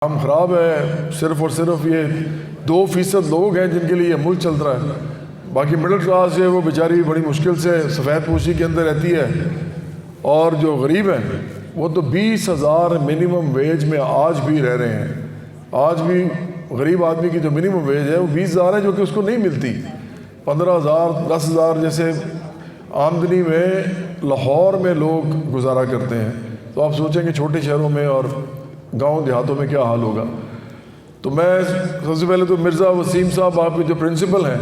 کام خراب ہے، صرف اور صرف یہ 2% لوگ ہیں جن کے لیے یہ ملک چل رہا ہے، باقی مڈل کلاس جو ہے وہ بیچاری بڑی مشکل سے سفید پوشی کے اندر رہتی ہے، اور جو غریب ہیں وہ تو 20,000 منیمم ویج میں آج بھی رہ رہے ہیں۔ آج بھی غریب آدمی کی جو منیمم ویج ہے وہ 20,000 ہے، جو کہ اس کو نہیں ملتی۔ 15,000 10,000 جیسے آمدنی میں لاہور میں لوگ گزارا کرتے ہیں، تو آپ سوچیں کہ چھوٹے شہروں میں اور گاؤں دیہاتوں میں کیا حال ہوگا۔ تو میں سب سے پہلے تو مرزا وسیم صاحب آپ کے جو پرنسپل ہیں،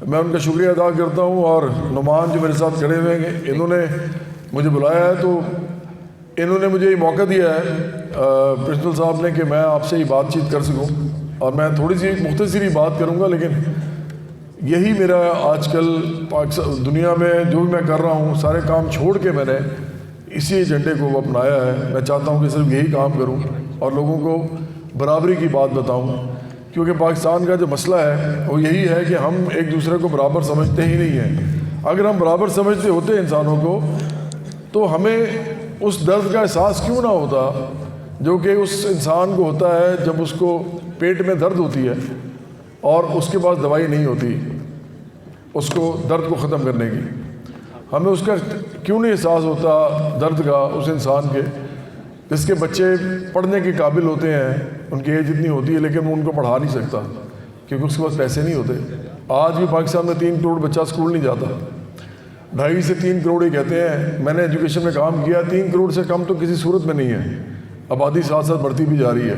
میں ان کا شکریہ ادا کرتا ہوں، اور نعمان جو میرے ساتھ کھڑے ہوئے ہیں، انہوں نے مجھے بلایا ہے، تو انہوں نے مجھے یہ موقع دیا ہے پرنسپل صاحب نے کہ میں آپ سے ہی بات چیت کر سکوں، اور میں تھوڑی سی مختصری بات کروں گا، لیکن یہی میرا آج کل دنیا میں جو بھی میں کر رہا ہوں، سارے کام چھوڑ کے میں نے اسی ایجنڈے کو اپنایا ہے۔ میں چاہتا ہوں کہ صرف یہی کام کروں اور لوگوں کو برابری کی بات بتاؤں، کیونکہ پاکستان کا جو مسئلہ ہے وہ یہی ہے کہ ہم ایک دوسرے کو برابر سمجھتے ہی نہیں ہیں۔ اگر ہم برابر سمجھتے ہوتے انسانوں کو تو ہمیں اس درد کا احساس کیوں نہ ہوتا جو کہ اس انسان کو ہوتا ہے جب اس کو پیٹ میں درد ہوتی ہے اور اس کے پاس دوائی نہیں ہوتی اس کو درد کو ختم کرنے کی۔ ہمیں اس کا کیوں نہیں احساس ہوتا درد کا اس انسان کے جس کے بچے پڑھنے کے قابل ہوتے ہیں، ان کی ایج اتنی ہوتی ہے لیکن وہ ان کو پڑھا نہیں سکتا کیونکہ اس کے پاس پیسے نہیں ہوتے۔ آج بھی پاکستان میں 3 کروڑ بچہ اسکول نہیں جاتا، 2.5 سے 3 کروڑ ہی کہتے ہیں۔ میں نے ایجوکیشن میں کام کیا، 3 کروڑ سے کم تو کسی صورت میں نہیں ہے، آبادی ساتھ ساتھ بڑھتی بھی جا رہی ہے۔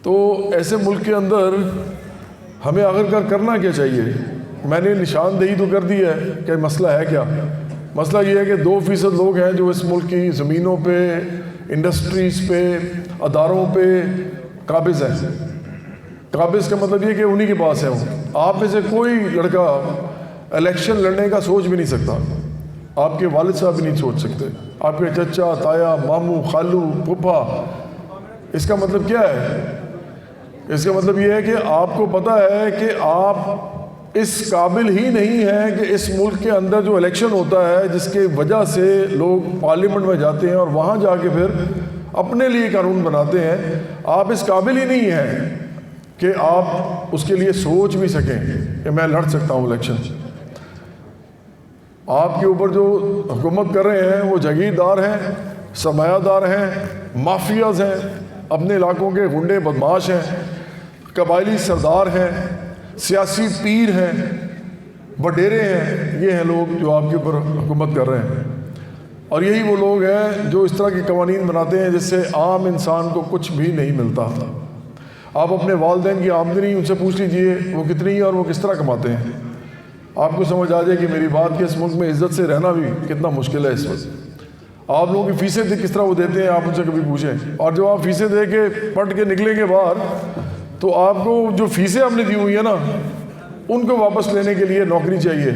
تو ایسے ملک کے اندر ہمیں آخرکار کرنا کیا چاہیے؟ میں نے نشاندہی تو کر دی ہے کہ مسئلہ ہے کیا۔ مسئلہ یہ ہے کہ 2% لوگ ہیں جو اس ملک کی زمینوں پہ، انڈسٹریز پہ، اداروں پہ قابض ہیں۔ قابض کا مطلب یہ کہ انہی کے پاس ہے وہ۔ آپ میں سے کوئی لڑکا الیکشن لڑنے کا سوچ بھی نہیں سکتا، آپ کے والد صاحب بھی نہیں سوچ سکتے، آپ کے چچا، تایا، ماموں، خالو، پھپھا۔ اس کا مطلب کیا ہے؟ اس کا مطلب یہ ہے کہ آپ کو پتہ ہے کہ آپ اس قابل ہی نہیں ہے کہ اس ملک کے اندر جو الیکشن ہوتا ہے جس کے وجہ سے لوگ پارلیمنٹ میں جاتے ہیں اور وہاں جا کے پھر اپنے لیے قانون بناتے ہیں، آپ اس قابل ہی نہیں ہیں کہ آپ اس کے لیے سوچ بھی سکیں کہ میں لڑ سکتا ہوں الیکشن۔ آپ کے اوپر جو حکومت کر رہے ہیں وہ جاگیردار ہیں، سرمایہ دار ہیں، مافیاز ہیں، اپنے علاقوں کے غنڈے بدماش ہیں، قبائلی سردار ہیں، سیاسی پیر ہیں، وڈیرے ہیں۔ یہ ہیں لوگ جو آپ کے اوپر حکومت کر رہے ہیں، اور یہی وہ لوگ ہیں جو اس طرح کے قوانین بناتے ہیں جس سے عام انسان کو کچھ بھی نہیں ملتا۔ آپ اپنے والدین کی آمدنی ان سے پوچھ لیجئے وہ کتنی ہے اور وہ کس طرح کماتے ہیں، آپ کو سمجھ آ جائے کہ میری بات کہ اس ملک میں عزت سے رہنا بھی کتنا مشکل ہے اس وقت۔ آپ لوگوں کی فیسیں کس طرح وہ دیتے ہیں، آپ ان سے کبھی پوچھیں؟ اور جب آپ فیسیں دے کے پڑھ کے نکلیں گے باہر تو آپ کو جو فیسیں آپ نے دی ہوئی ہیں نا ان کو واپس لینے کے لیے نوکری چاہیے،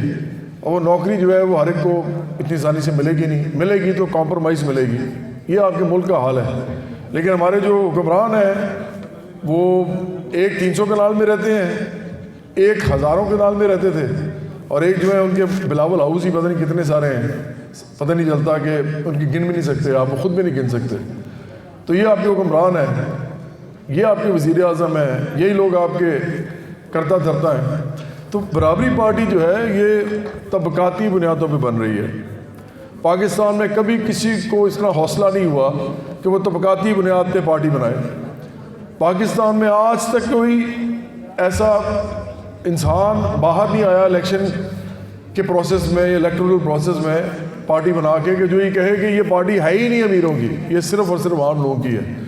اور وہ نوکری جو ہے وہ ہر ایک کو اتنی آسانی سے ملے گی نہیں، ملے گی تو کمپرومائز ملے گی۔ یہ آپ کے ملک کا حال ہے۔ لیکن ہمارے جو حکمران ہیں وہ ایک 300 کنال میں رہتے ہیں، ایک ہزاروں کنال میں رہتے تھے، اور ایک جو ہے ان کے بلاول ہاؤس ہی پتہ نہیں کتنے سارے ہیں، پتہ نہیں چلتا کہ ان کی گن بھی نہیں سکتے، آپ خود بھی نہیں گن سکتے۔ تو یہ آپ کے حکمران ہیں، یہ آپ کے وزیر اعظم ہیں، یہی لوگ آپ کے کرتا دھرتا ہیں۔ تو برابری پارٹی جو ہے یہ طبقاتی بنیادوں پہ بن رہی ہے۔ پاکستان میں کبھی کسی کو اس طرح حوصلہ نہیں ہوا کہ وہ طبقاتی بنیاد پہ پارٹی بنائے۔ پاکستان میں آج تک کوئی ایسا انسان باہر نہیں آیا الیکشن کے پروسیس میں، الیکٹورل پروسیس میں پارٹی بنا کے کہ جو یہ کہے کہ یہ پارٹی ہے ہی نہیں امیروں کی، یہ صرف اور صرف عام لوگوں کی ہے۔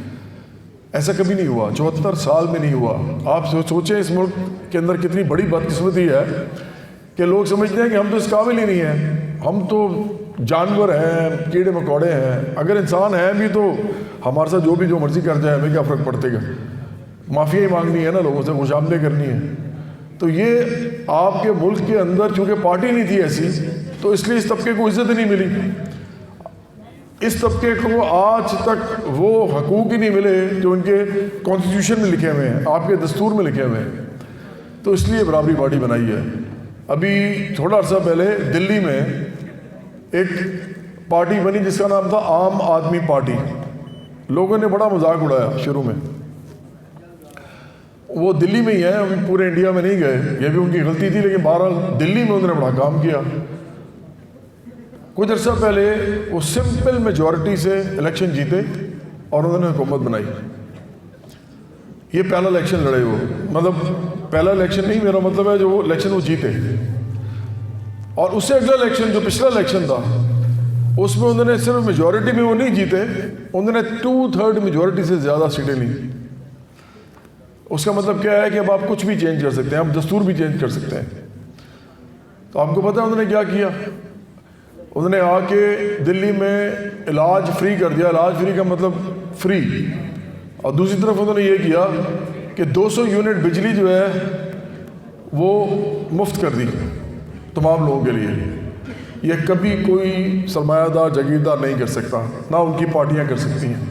ایسا کبھی نہیں ہوا، 74 سال میں نہیں ہوا۔ آپ سوچیں اس ملک کے اندر کتنی بڑی بدقسمتی ہے کہ لوگ سمجھتے ہیں کہ ہم تو اس قابل ہی نہیں ہیں، ہم تو جانور ہیں، کیڑے مکوڑے ہیں۔ اگر انسان ہیں بھی تو ہمارے ساتھ جو مرضی کر جائے ہمیں کیا فرق پڑتے گا، معافی ہی مانگنی ہے نا، لوگوں سے خوش آمدید کرنی ہے۔ تو یہ آپ کے ملک کے اندر چونکہ پارٹی نہیں تھی ایسی، تو اس لیے اس طبقے کو عزت ہی نہیں ملی۔ اس طبقے کو آج تک وہ حقوق ہی نہیں ملے جو ان کے کانسٹیٹیوشن میں لکھے ہوئے ہیں، آپ کے دستور میں لکھے ہوئے ہیں۔ تو اس لیے برابری پارٹی بنائی ہے۔ ابھی تھوڑا عرصہ پہلے دلی میں ایک پارٹی بنی جس کا نام تھا عام آدمی پارٹی۔ لوگوں نے بڑا مذاق اڑایا شروع میں وہ دلی میں ہی ہیں, ابھی پورے انڈیا میں نہیں گئے, یہ بھی ان کی غلطی تھی, لیکن بہرحال دلی میں انہوں نے بڑا کام کیا. کچھ عرصہ پہلے وہ سمپل میجورٹی سے الیکشن جیتے اور انہوں نے حکومت بنائی. یہ پہلا الیکشن لڑے وہ, مطلب پہلا الیکشن نہیں, میرا مطلب ہے جو وہ الیکشن وہ جیتے. اور اس سے اگلا الیکشن جو پچھلا الیکشن تھا اس میں انہوں نے صرف میجورٹی میں وہ نہیں جیتے, انہوں نے 2/3 میجورٹی سے زیادہ سیٹیں لیں. اس کا مطلب کیا ہے کہ اب آپ کچھ بھی چینج کر سکتے ہیں, آپ دستور بھی چینج کر سکتے ہیں. تو آپ کو پتہ ہے انہوں نے کیا کیا؟ انہوں نے آ کے دلی میں علاج فری کر دیا. علاج فری کا مطلب فری. اور دوسری طرف انہوں نے یہ کیا کہ 200 یونٹ بجلی جو ہے وہ مفت کر دی تمام لوگوں کے لیے. یہ کبھی کوئی سرمایہ دار جاگیردار نہیں کر سکتا, نہ ان کی پارٹیاں کر سکتی ہیں,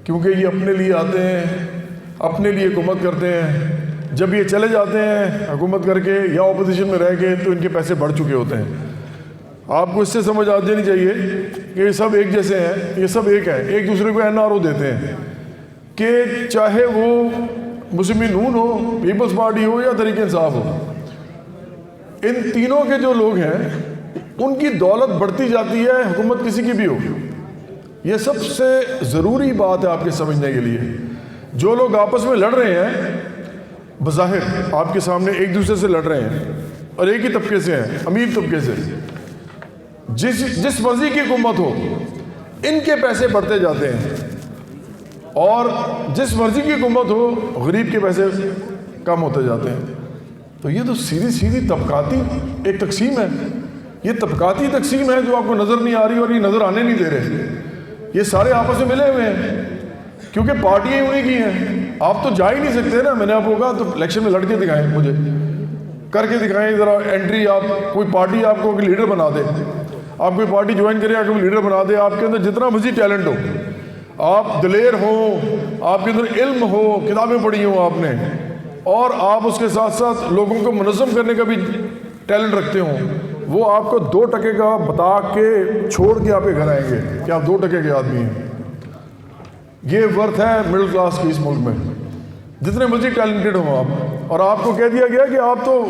کیونکہ یہ اپنے لیے آتے ہیں, اپنے لیے حکومت کرتے ہیں. جب یہ چلے جاتے ہیں حکومت کر کے یا اپوزیشن میں رہ کے تو ان کے پیسے بڑھ چکے ہوتے ہیں. آپ کو اس سے سمجھ آ جانی چاہیے کہ یہ سب ایک جیسے ہیں, یہ سب ایک ہیں, ایک دوسرے کو NRO دیتے ہیں کہ چاہے وہ مسلم نون ہو, پیپلز پارٹی ہو یا تحریک انصاف ہو, ان تینوں کے جو لوگ ہیں ان کی دولت بڑھتی جاتی ہے, حکومت کسی کی بھی ہو. یہ سب سے ضروری بات ہے آپ کے سمجھنے کے لیے. جو لوگ آپس میں لڑ رہے ہیں بظاہر آپ کے سامنے ایک دوسرے سے لڑ رہے ہیں اور ایک ہی طبقے سے ہیں, امیر طبقے سے, جس مرضی کی حکومت ہو ان کے پیسے بڑھتے جاتے ہیں, اور جس مرضی کی حکومت ہو غریب کے پیسے کم ہوتے جاتے ہیں. تو یہ تو سیدھی طبقاتی ایک تقسیم ہے. یہ طبقاتی تقسیم ہے جو آپ کو نظر نہیں آ رہی اور یہ نظر آنے نہیں دے رہے. یہ سارے آپس میں ملے ہوئے ہیں کیونکہ پارٹیاں ہی انہیں کی ہیں. آپ تو جا ہی نہیں سکتے نا. میں نے آپ کو کہا تو الیکشن میں لڑ کے دکھائیں, مجھے کر کے دکھائیں ذرا انٹری. آپ کوئی پارٹی آپ کو لیڈر بنا دے, آپ کوئی پارٹی جوائن کرے, آپ کو لیڈر بنا دے, آپ کے اندر جتنا مزید ٹیلنٹ ہو, آپ دلیر ہوں, آپ کے اندر علم ہو, کتابیں پڑھی ہوں آپ نے, اور آپ اس کے ساتھ ساتھ لوگوں کو منظم کرنے کا بھی ٹیلنٹ رکھتے ہوں, وہ آپ کو 2% کا بتا کے چھوڑ کے آپ کے گھر آئیں گے کہ آپ 2% کے آدمی ہیں. یہ ورتھ ہے مڈل کلاس کی اس ملک میں, جتنے مزید ٹیلنٹڈ ہوں آپ. اور آپ کو کہہ دیا گیا کہ آپ تو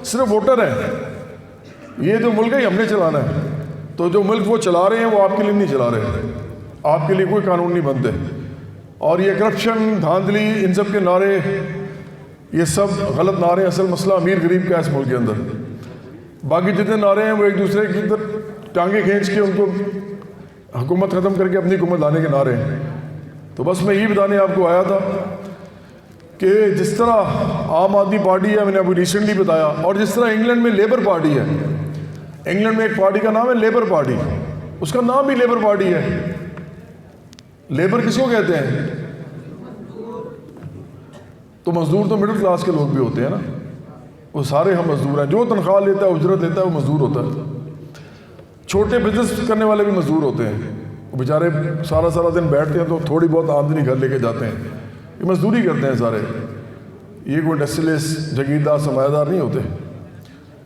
صرف ووٹر ہیں, یہ تو ملک ہی ہم نے چلانا ہے. تو جو ملک وہ چلا رہے ہیں وہ آپ کے لیے نہیں چلا رہے, آپ کے لیے کوئی قانون نہیں بنتے. اور یہ کرپشن, دھاندلی, ان سب کے نعرے, یہ سب غلط نعرے. اصل مسئلہ امیر غریب کا ہے اس ملک کے اندر. باقی جتنے نعرے ہیں وہ ایک دوسرے کی ٹانگیں کھینچ کے ان کو حکومت ختم کر کے اپنی حکومت لانے کے نعرے ہیں. تو بس میں یہ بتانے آپ کو آیا تھا کہ جس طرح عام آدمی پارٹی ہے, میں نے ابھی ریسنٹلی بتایا, اور جس طرح انگلینڈ میں لیبر پارٹی ہے. انگلینڈ میں ایک پارٹی کا نام ہے لیبر پارٹی, اس کا نام بھی لیبر پارٹی ہے. لیبر کس کو کہتے ہیں؟ تو مزدور تو مڈل کلاس کے لوگ بھی ہوتے ہیں نا, وہ سارے ہم مزدور ہیں. جو تنخواہ لیتا ہے, اجرت لیتا ہے, وہ مزدور ہوتا ہے. چھوٹے بزنس کرنے والے بھی مزدور ہوتے ہیں, وہ بیچارے سارا دن بیٹھتے ہیں تو تھوڑی بہت آمدنی گھر لے کے جاتے ہیں. یہ مزدوری کرتے ہیں سارے, یہ کوئی انڈسٹریلسٹ جاگیردار سرمایہ دار نہیں ہوتے.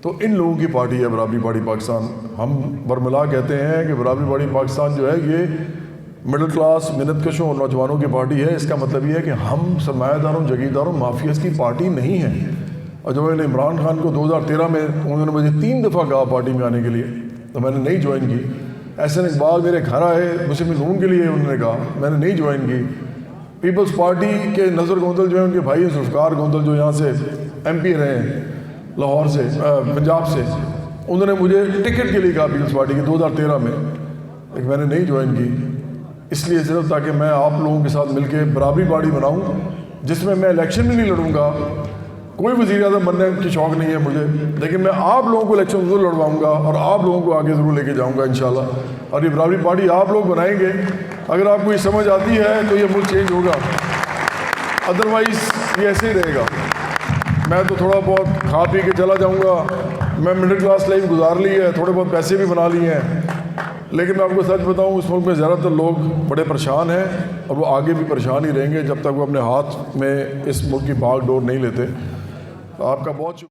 تو ان لوگوں کی پارٹی ہے برابری پارٹی پاکستان. ہم برملا کہتے ہیں کہ برابری پارٹی پاکستان جو ہے یہ مڈل کلاس منت کشوں اور نوجوانوں کی پارٹی ہے. اس کا مطلب یہ ہے کہ ہم سرمایہ داروں, جاگیرداروں, مافیاز کی پارٹی نہیں ہیں. اور جب میں نے عمران خان کو 2013 میں انہوں نے مجھے 3 دفعہ کہا پارٹی میں آنے کے لیے, تو میں نے نہیں جوائن کی. احسن اقبال میرے گھر آئے مسلم نون کے لیے, انہوں نے کہا, میں نے نہیں جوائن کی. پیپلز پارٹی کے نظر گوندل جو ہیں, ان کے بھائی ذوالفقار گوندل جو یہاں سے MP رہے ہیں لاہور سے, پنجاب سے, انہوں نے مجھے ٹکٹ کے لیے کہا پیپلز پارٹی کے 2013 میں, لیکن میں نے نہیں جوائن کی. اس لیے صرف تاکہ میں آپ لوگوں کے ساتھ مل کے برابری پارٹی بناؤں, جس میں میں الیکشن بھی نہیں لڑوں گا. کوئی وزیر اعظم بننے کی شوق نہیں ہے مجھے, لیکن میں آپ لوگوں کو الیکشن ضرور لڑواؤں گا اور آپ لوگوں کو آگے ضرور لے کے جاؤں گا انشاءاللہ. اور یہ برابری پارٹی آپ لوگ بنائیں گے. اگر آپ کو یہ سمجھ آتی ہے تو یہ ملک چینج ہوگا, ادروائز یہ ایسے ہی رہے گا. میں تو تھوڑا بہت کھا پی کے چلا جاؤں گا. میں مڈل کلاس لائف گزار لی ہے, تھوڑے بہت پیسے بھی بنا لیے ہیں, لیکن میں آپ کو سچ بتاؤں اس ملک میں زیادہ تر لوگ بڑے پریشان ہیں, اور وہ آگے بھی پریشان ہی رہیں گے جب تک وہ اپنے ہاتھ میں اس ملک کی بھاگ ڈور نہیں لیتے. آپ کا بہت شکریہ.